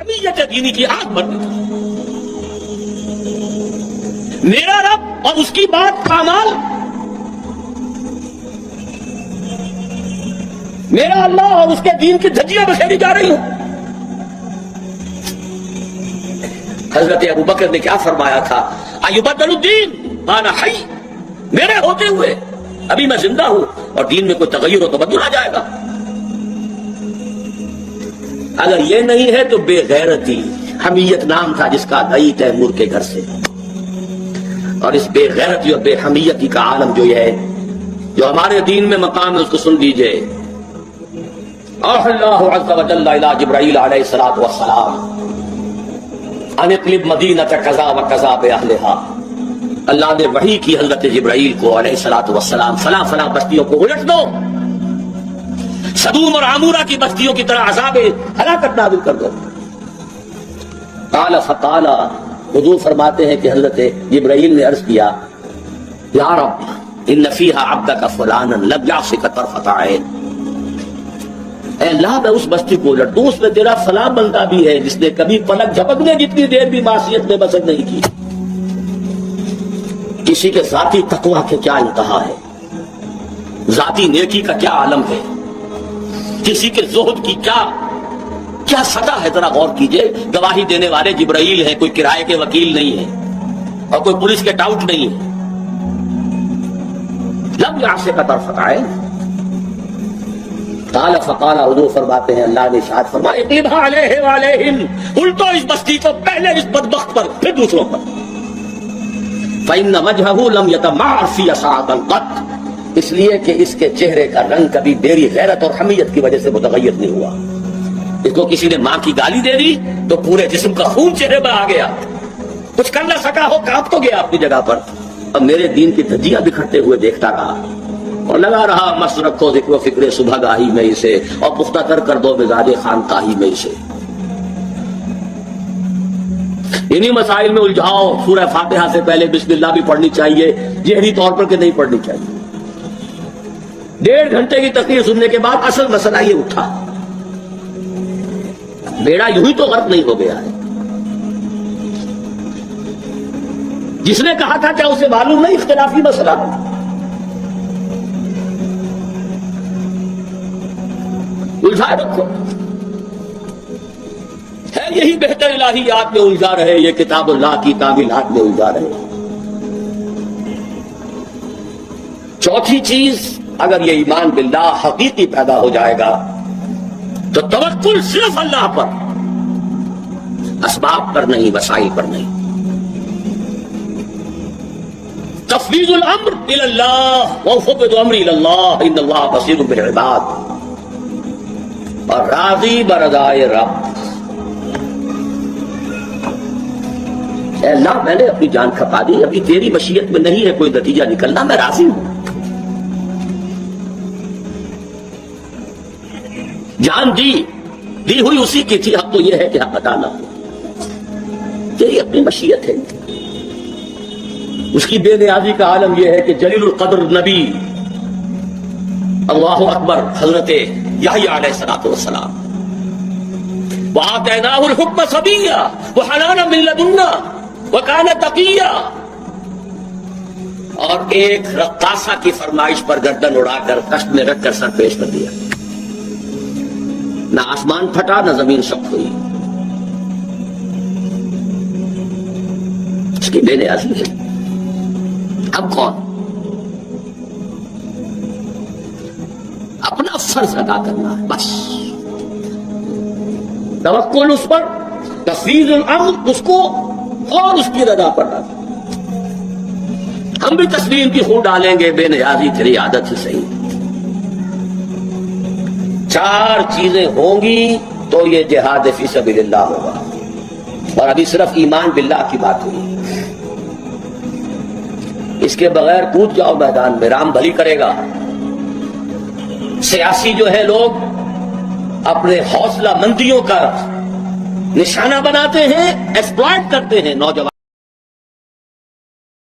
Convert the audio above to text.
حمیت دینی کی آگ بھر دیتا ہوں۔ میرا رب اور اس کی بات کا عمل، میرا اللہ اور اس کے دین کی دھجیاں بکھیری جا رہی ہوں۔ حضرت ابوبکر نے کیا فرمایا تھا؟ ایبدل الدین وانا حی، میرے ہوتے ہوئے ابھی میں زندہ ہوں اور دین میں کوئی تغیر و تبدل آ جائے گا۔ اگر یہ نہیں ہے تو بے غیرتی، حمیت نام تھا جس کا دئی تیمور کے گھر سے، اور اس بے غیرتی اور بے حمیتی کا عالم جو یہ ہے، جو ہمارے دین میں مقام ہے، اس کو سن لیجئے۔ اوحى الله عز وجل الى جبرائیل علیہ الصلوۃ والسلام ان اقلب مدینۃ کذا وکذا باہلھا، اللہ نے وحی کی حضرت جبرائیل کو علیہ الصلوۃ والسلام، فلاں فلاں بستیوں کو الٹ دو، سدوم اور عمورہ کی بستیوں کی طرح عذاب ہلاکت نازل کر دو۔ قال فقال، حضور فرماتے ہیں کہ حضرت جبرائیل نے عرض کیا، یا رب ان فیہا عبدک فلانا لم یعصک طرفۃ عین، اے اللہ میں اس بستی کو الٹ دوں، اس میں تیرا فلاں بندہ بھی ہے جس نے کبھی پلک جھپکنے جتنی دیر بھی معصیت میں بسر نہیں کی۔ کسی کے ذاتی تقوی کے کیا انتہا ہے، ذاتی نیکی کا کیا عالم ہے، کسی کے زہد کی کیا سطح ہے، ذرا غور کیجئے۔ گواہی دینے والے جبرائیل ہیں، کوئی کرائے کے وکیل نہیں ہے اور کوئی پولیس کے ٹاؤٹ نہیں ہے۔ لم یعصک طرفۃ عین، قال فقال، حضور فرماتے ہیں اللہ نے ارشاد فرمایا، اقلبھا علیہ وعلیہم، الٹو اس بستی کو، پہلے اس بدبخت پر پھر دوسروں پر۔ فإن وجہہ لم یتمعر فی ساعۃ قط، اس لیے کہ اس کے چہرے کا رنگ کبھی میری غیرت اور حمیت کی وجہ سے متغیر نہیں ہوا۔ اس کو کسی نے ماں کی گالی دے دی تو پورے جسم کا خون چہرے پر آ گیا، کچھ کر نہ سکا ہو، کانپ تو گیا اپنی جگہ پر، اب میرے دین کی دھجیاں بکھرتے ہوئے دیکھتا رہا اور لگا رہا، مست رکھو ذکر و فکر صبح گاہی میں اسے، اور پختہ کر دو مزاج خانقاہی میں اسے۔ انہی مسائل میں الجھاؤ۔ سورہ فاتحہ سے پہلے بسم اللہ بھی پڑھنی چاہیے، جہری طور پر کہ نہیں پڑھنی چاہیے۔ 1.5 گھنٹے کی تقریر سننے کے بعد اصل مسئلہ یہ اٹھا، بیڑا یوں ہی تو غرق نہیں ہو گیا ہے۔ جس نے کہا تھا کیا اسے معلوم نہیں اختلافی مسئلہ الجھائے رکھو، ہے یہی بہتر الہیات میں الجھا رہے، یہ کتاب اللہ کی تعمیلات میں الجھا رہے۔ چوتھی چیز، اگر یہ ایمان باللہ حقیقی پیدا ہو جائے گا تو توکل صرف اللہ پر، اسباب پر نہیں، وسائل پر نہیں۔ تفویض الامر الی اللہ، وافوض امری الی اللہ ان اللہ بصیر بالعباد، اور راضی برضائے رب۔ اے اللہ میں نے اپنی جان کھپا دی، ابھی تیری مشیت میں نہیں ہے کوئی نتیجہ نکلنا، میں راضی ہوں۔ جان دی ہوئی اسی کی تھی، حق تو یہ ہے کہ حق عطا نہ ہو، تیری اپنی مشیت ہے۔ اس کی بے نیازی کا عالم یہ ہے کہ جلیل القدر نبی، اللہ اکبر، حضرت یحییٰ علیہ السلام، وآتیناہ الحکم صبیا وحنانا من لدنا وکان تقیا، اور ایک رقاصہ کی فرمائش پر گردن اڑا کر کشت میں رکھ کر سر پیش کر دیا، نہ آسمان پھٹا نہ زمین شق ہوئی۔ اس کی بے نیازی ہے۔ اب کون؟ اپنا فرض ادا کرنا ہے بس، توکل اس پر، تفویض الامر اس کو، اور اس کی رضا پر رضا۔ ہم بھی تسلیم کی خون ڈالیں گے، بے نیازی تیری عادت ہی صحیح۔ 4 چیزیں ہوں گی تو یہ جہاد فی سبیل اللہ ہوگا، اور ابھی صرف ایمان باللہ کی بات ہوئی، اس کے بغیر کود جاؤ میدان میں، رام بھلی کرے گا۔ سیاسی جو ہے لوگ اپنے حوصلہ مندیوں کا نشانہ بناتے ہیں، ایکسپلائٹ کرتے ہیں نوجوان